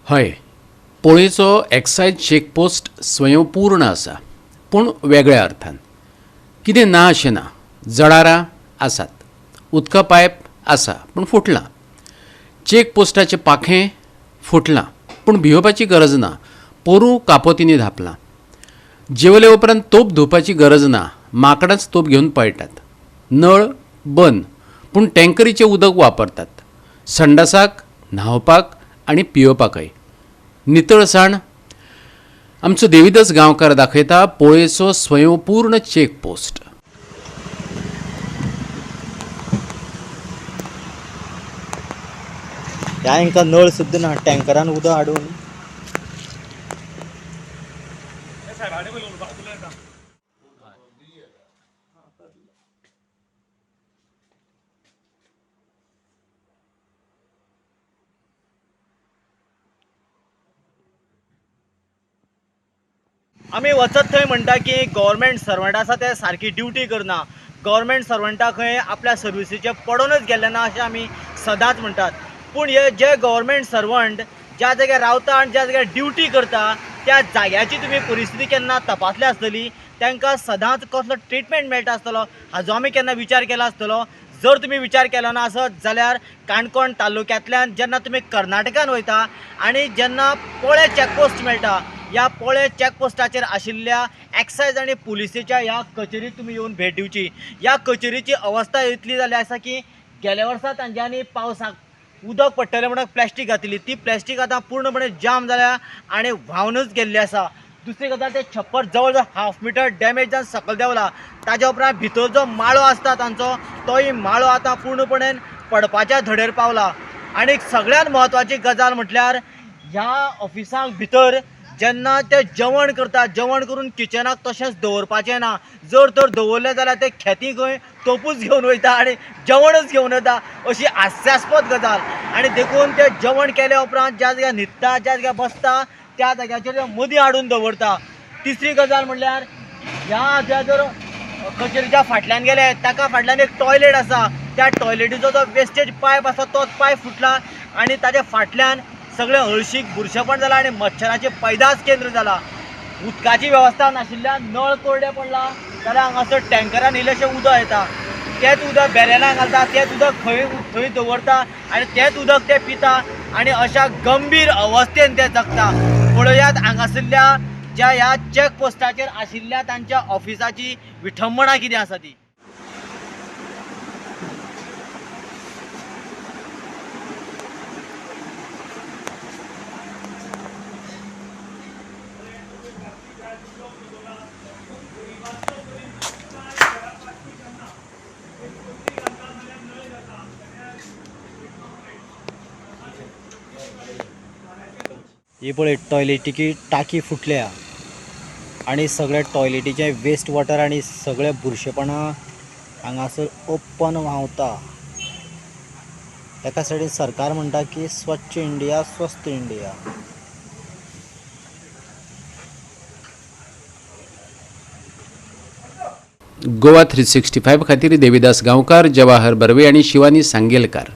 हय, पोळेचो excise checkpost स्वयंपूर्ण आसा, पूण वेगळ्या अर्थान. कितें ना अशें ना. जळारां आसात, उदका पायप आसा पूण फुटलां. चेकपोस्टाचें पाखें फुटलां, पूण भिवपाची गरज ना. पोरूं कापोतींनी धांपलां. जेवले उपरांत तोप धुवपाची गरज ना. माकडांच तोप घेवन पळटात. नळ बंद, पूण टँकरीचें उदक वापरतात. संडासाक, न्हावपाक आनी पियेवपाकय. नितळसाण. आमचो देविदास गांवकार दाखयता पोळेचो स्वयंपूर्ण चेकपोस्ट. ह्या हांकां नळ सुद्दां ना, टँकरान उदक हाडून आमी वचत थंय म्हणटा की गव्हर्मेंट सर्वंट आसा ते सारकी ड्युटी करना. गव्हर्मेंट सर्वंटाक खंय आपल्या सर्विसीचे पडोनच गेल्ले ना अशें आमी सदांच म्हणटात. पूण हे जे गव्हर्मेंट सर्वंट ज्या जाग्यार रावता आनी ज्या जाग्यार ड्युटी करता त्या जाग्याची तुमी परिस्थिती केन्ना तपासली आसतली. तांकां सदांच कसलो ट्रिटमेंट मेळटा आसतलो हाजो आमी केन्ना विचार केला आसतलो. जर तुमी विचार केलो ना आसत जाल्यार काणकोण तालुक्यांतल्यान जेन्ना तुमी कर्नाटकान वयता आनी जेन्ना पोळे चॅकपोस्ट मेळटा, ह्या पोळे चॅकपोस्टाचेर आशिल्ल्या एक्सायज आनी पुलिसेच्या ह्या कचेरीक तुमी येवन भेट दिवची. ह्या कचेरीची अवस्था इतली जाल्ली आसा की गेल्या वर्सा तांच्यांनी पावसाक उदक पडटलें म्हणून प्लॅस्टीक घातिल्ली. ती प्लॅस्टीक आतां पूर्णपणे जाम जाल्या आनी व्हांवनूच गेल्ली आसा. दुसरी गजाल, ते छप्पर जवळ जवळ 1/2 मीटर डॅमेज जावन सकयल देंवला. ताज्या उपरांत भितर जो माळो आसता तांचो, तोय माळो आतां पूर्णपणेन पडपाच्या धडेर पावला. आनी सगळ्यांत म्हत्वाची गजाल म्हटल्यार ह्या ऑफिसांक भितर जेन्ना ते जेवण करता, जेवण करून किचनाक तशेंच दवरपाचें ना. जर तर दवरलें जाल्यार ते खेती खंय तोपूच घेवन वयता आनी जेवणच घेवन येता, अशी हास्यास्पद गजाल. आनी देखून ते जेवण केल्या उपरांत ज्या जाग्यार न्हिदता, ज्या जाग्यार बसता त्या जाग्याचेर मदीं हाडून दवरता. तिसरी गजाल म्हणल्यार ह्या ज्या जर कचेरीच्या फाटल्यान गेले ताका फाटल्यान एक टॉयलेट आसा. त्या टॉयलेटीचो जो वेस्टेज पायप आसा तोच पायप फुटला आनी ताच्या फाटल्यान सगळें हळशीक बुरशेपण जालां आनी मच्छराचें पैदास केंद्र जालां. उदकाची वेवस्था नाशिल्ल्यान नळ कोरडे पडला जाल्यार हांगासर टँकरान इल्लेशें उदक येता. तेंच उदक बॅरेलांत घालता, तेंच उदक खंय थंय दवरता आनी तेंच उदक ते पिता आनी अशा गंभीर अवस्थेन ते जगता. पळयात हांगासरल्या ज्या ह्या चॅक पोस्टाचेर आशिल्ल्या तांच्या ऑफिसाची विठंबणा कितें आसा ती. ही पळय टॉयलेटीची टाकी फुटल्या आनी सगळे टॉयलेटीचे वेस्ट वॉटर आनी सगळे बुरशेपणा हांगासर ओपन व्हांवता. एका सायडीन सरकार म्हणटा की स्वच्छ इंडिया स्वस्थ इंडिया. गोवा 365 खातीर देविदास गांवकार, जवाहर बर्वे आनी शिवानी सांगेलकार.